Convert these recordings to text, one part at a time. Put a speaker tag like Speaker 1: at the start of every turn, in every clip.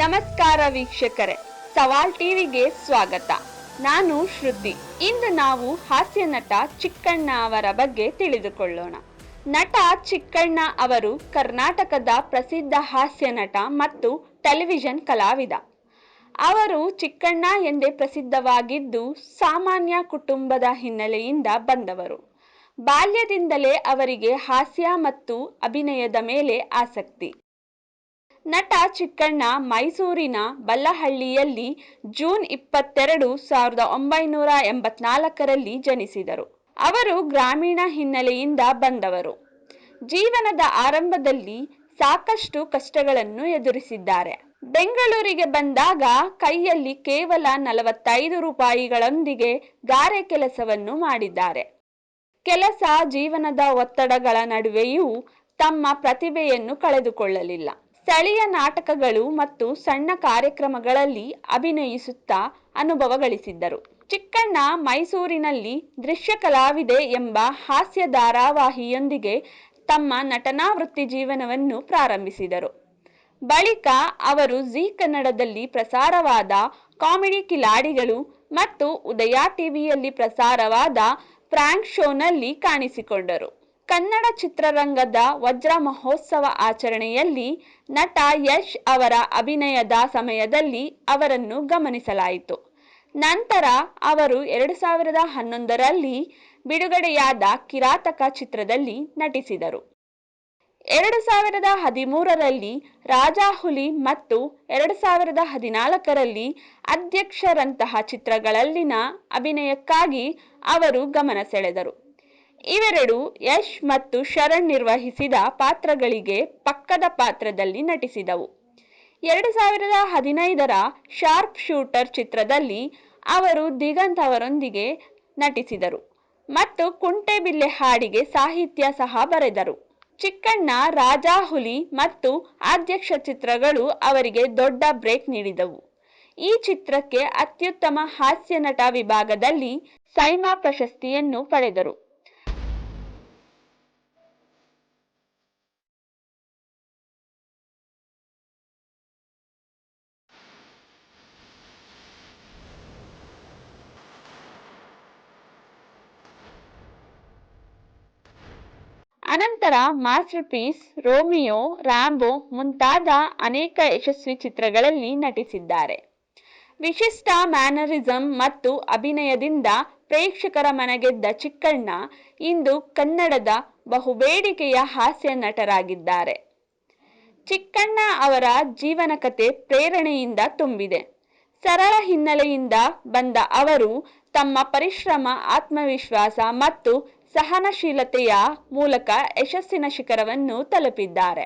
Speaker 1: ನಮಸ್ಕಾರ ವೀಕ್ಷಕರೇ, ಸವಾಲ್ ಟಿವಿಗೆ ಸ್ವಾಗತ. ನಾನು ಶ್ರುತಿ. ಇಂದು ನಾವು ಹಾಸ್ಯ ನಟ ಚಿಕ್ಕಣ್ಣ ಅವರ ಬಗ್ಗೆ ತಿಳಿದುಕೊಳ್ಳೋಣ. ನಟ ಚಿಕ್ಕಣ್ಣ ಅವರು ಕರ್ನಾಟಕದ ಪ್ರಸಿದ್ಧ ಹಾಸ್ಯ ನಟ ಮತ್ತು ಟೆಲಿವಿಷನ್ ಕಲಾವಿದ. ಅವರು ಚಿಕ್ಕಣ್ಣ ಎಂದೇ ಪ್ರಸಿದ್ಧವಾಗಿದ್ದು ಸಾಮಾನ್ಯ ಕುಟುಂಬದ ಹಿನ್ನೆಲೆಯಿಂದ ಬಂದವರು. ಬಾಲ್ಯದಿಂದಲೇ ಅವರಿಗೆ ಹಾಸ್ಯ ಮತ್ತು ಅಭಿನಯದ ಮೇಲೆ ಆಸಕ್ತಿ. ನಟ ಚಿಕ್ಕಣ್ಣ ಮೈಸೂರಿನ ಬಲ್ಲಹಳ್ಳಿಯಲ್ಲಿ ಜೂನ್ 22, 1984ರಲ್ಲಿ ಜನಿಸಿದರು. ಅವರು ಗ್ರಾಮೀಣ ಹಿನ್ನೆಲೆಯಿಂದ ಬಂದವರು. ಜೀವನದ ಆರಂಭದಲ್ಲಿ ಸಾಕಷ್ಟು ಕಷ್ಟಗಳನ್ನು ಎದುರಿಸಿದ್ದಾರೆ. ಬೆಂಗಳೂರಿಗೆ ಬಂದಾಗ ಕೈಯಲ್ಲಿ ಕೇವಲ 45 ರೂಪಾಯಿಗಳೊಂದಿಗೆ ಗಾರೆ ಕೆಲಸವನ್ನು ಮಾಡಿದ್ದಾರೆ. ಕೆಲಸ ಜೀವನದ ಒತ್ತಡಗಳ ನಡುವೆಯೂ ತಮ್ಮ ಪ್ರತಿಭೆಯನ್ನು ಕಳೆದುಕೊಳ್ಳಲಿಲ್ಲ. ಸ್ಥಳೀಯ ನಾಟಕಗಳು ಮತ್ತು ಸಣ್ಣ ಕಾರ್ಯಕ್ರಮಗಳಲ್ಲಿ ಅಭಿನಯಿಸುತ್ತಾ ಅನುಭವ ಗಳಿಸಿದ್ದರು. ಚಿಕ್ಕಣ್ಣ ಮೈಸೂರಿನಲ್ಲಿ ದೃಶ್ಯ ಕಲಾವಿದೆ ಎಂಬ ಹಾಸ್ಯ ಧಾರಾವಾಹಿಯೊಂದಿಗೆ ತಮ್ಮ ನಟನಾ ವೃತ್ತಿ ಜೀವನವನ್ನು ಪ್ರಾರಂಭಿಸಿದರು. ಬಳಿಕ ಅವರು ಜೀ ಕನ್ನಡದಲ್ಲಿ ಪ್ರಸಾರವಾದ ಕಾಮಿಡಿ ಕಿಲಾಡಿಗಳು ಮತ್ತು ಉದಯ ಟಿವಿಯಲ್ಲಿ ಪ್ರಸಾರವಾದ ಫ್ರಾಂಕ್ ಶೋನಲ್ಲಿ ಕಾಣಿಸಿಕೊಂಡರು. ಕನ್ನಡ ಚಿತ್ರರಂಗದ ವಜ್ರ ಮಹೋತ್ಸವ ಆಚರಣೆಯಲ್ಲಿ ನಟ ಯಶ್ ಅವರ ಅಭಿನಯದ ಸಮಯದಲ್ಲಿ ಅವರನ್ನು ಗಮನಿಸಲಾಯಿತು. ನಂತರ ಅವರು 2011ರಲ್ಲಿ ಬಿಡುಗಡೆಯಾದ ಕಿರಾತಕ ಚಿತ್ರದಲ್ಲಿ ನಟಿಸಿದರು. 2013ರಲ್ಲಿ ರಾಜಾಹುಲಿ ಮತ್ತು 2014ರಲ್ಲಿ ಅಧ್ಯಕ್ಷರಂತಹ ಚಿತ್ರಗಳಲ್ಲಿನ ಅಭಿನಯಕ್ಕಾಗಿ ಅವರು ಗಮನ ಸೆಳೆದರು. ಇವೆರಡು ಯಶ್ ಮತ್ತು ಶರಣ್ ನಿರ್ವಹಿಸಿದ ಪಾತ್ರಗಳಿಗೆ ಪಕ್ಕದ ಪಾತ್ರದಲ್ಲಿ ನಟಿಸಿದವು. 2015ರ ಶಾರ್ಪ್ ಶೂಟರ್ ಚಿತ್ರದಲ್ಲಿ ಅವರು ದಿಗಂತ್ ಅವರೊಂದಿಗೆ ನಟಿಸಿದರು ಮತ್ತು ಕುಂಟೆಬಿಲ್ಲೆ ಹಾಡಿಗೆ ಸಾಹಿತ್ಯ ಸಹ ಬರೆದರು. ಚಿಕ್ಕಣ್ಣ ರಾಜಾಹುಲಿ ಮತ್ತು ಅಧ್ಯಕ್ಷ ಚಿತ್ರಗಳು ಅವರಿಗೆ ದೊಡ್ಡ ಬ್ರೇಕ್ ನೀಡಿದವು. ಈ ಚಿತ್ರಕ್ಕೆ ಅತ್ಯುತ್ತಮ ಹಾಸ್ಯ ನಟ ವಿಭಾಗದಲ್ಲಿ ಸೈಮಾ ಪ್ರಶಸ್ತಿಯನ್ನು ಪಡೆದರು. ಅನಂತರ ಮಾಸ್ಟರ್ ಪೀಸ್, ರೋಮಿಯೋ, ರ್ಯಾಂಬೋ ಮುಂತಾದ ಅನೇಕ ಯಶಸ್ವಿ ಚಿತ್ರಗಳಲ್ಲಿ ನಟಿಸಿದ್ದಾರೆ. ವಿಶಿಷ್ಟ ಮ್ಯಾನರಿಸಂ ಮತ್ತು ಅಭಿನಯದಿಂದ ಪ್ರೇಕ್ಷಕರ ಮನಗೆದ್ದ ಚಿಕ್ಕಣ್ಣ ಇಂದು ಕನ್ನಡದ ಬಹುಬೇಡಿಕೆಯ ಹಾಸ್ಯ ನಟರಾಗಿದ್ದಾರೆ. ಚಿಕ್ಕಣ್ಣ ಅವರ ಜೀವನ ಕಥೆ ಪ್ರೇರಣೆಯಿಂದ ತುಂಬಿದೆ. ಸರಳ ಹಿನ್ನೆಲೆಯಿಂದ ಬಂದ ಅವರು ತಮ್ಮ ಪರಿಶ್ರಮ, ಆತ್ಮವಿಶ್ವಾಸ ಮತ್ತು ಸಹನಶೀಲತೆಯ ಮೂಲಕ ಯಶಸ್ಸಿನ ಶಿಖರವನ್ನು ತಲುಪಿದ್ದಾರೆ.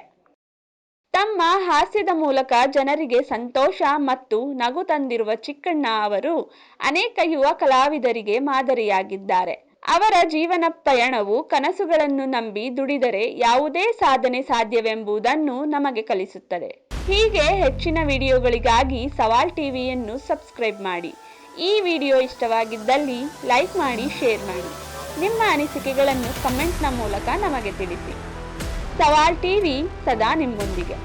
Speaker 1: ತಮ್ಮ ಹಾಸ್ಯದ ಮೂಲಕ ಜನರಿಗೆ ಸಂತೋಷ ಮತ್ತು ನಗು ತಂದಿರುವ ಚಿಕ್ಕಣ್ಣ ಅವರು ಅನೇಕ ಯುವ ಕಲಾವಿದರಿಗೆ ಮಾದರಿಯಾಗಿದ್ದಾರೆ. ಅವರ ಜೀವನ ಪಯಣವು ಕನಸುಗಳನ್ನು ನಂಬಿ ದುಡಿದರೆ ಯಾವುದೇ ಸಾಧನೆ ಸಾಧ್ಯವೆಂಬುದನ್ನು ನಮಗೆ ಕಲಿಸುತ್ತದೆ. ಹೀಗೆ ಹೆಚ್ಚಿನ ವಿಡಿಯೋಗಳಿಗಾಗಿ ಸವಾಲ್ ಟಿವಿಯನ್ನು ಸಬ್ಸ್ಕ್ರೈಬ್ ಮಾಡಿ. ಈ ವಿಡಿಯೋ ಇಷ್ಟವಾಗಿದ್ದಲ್ಲಿ ಲೈಕ್ ಮಾಡಿ, ಶೇರ್ ಮಾಡಿ. ನಿಮ್ಮ ಅನಿಸಿಕೆಗಳನ್ನು ಕಮೆಂಟ್ನ ಮೂಲಕ ನಮಗೆ ತಿಳಿಸಿ. ಸವಾಲ್ ಟಿವಿ ಸದಾ ನಿಮ್ಮೊಂದಿಗೆ.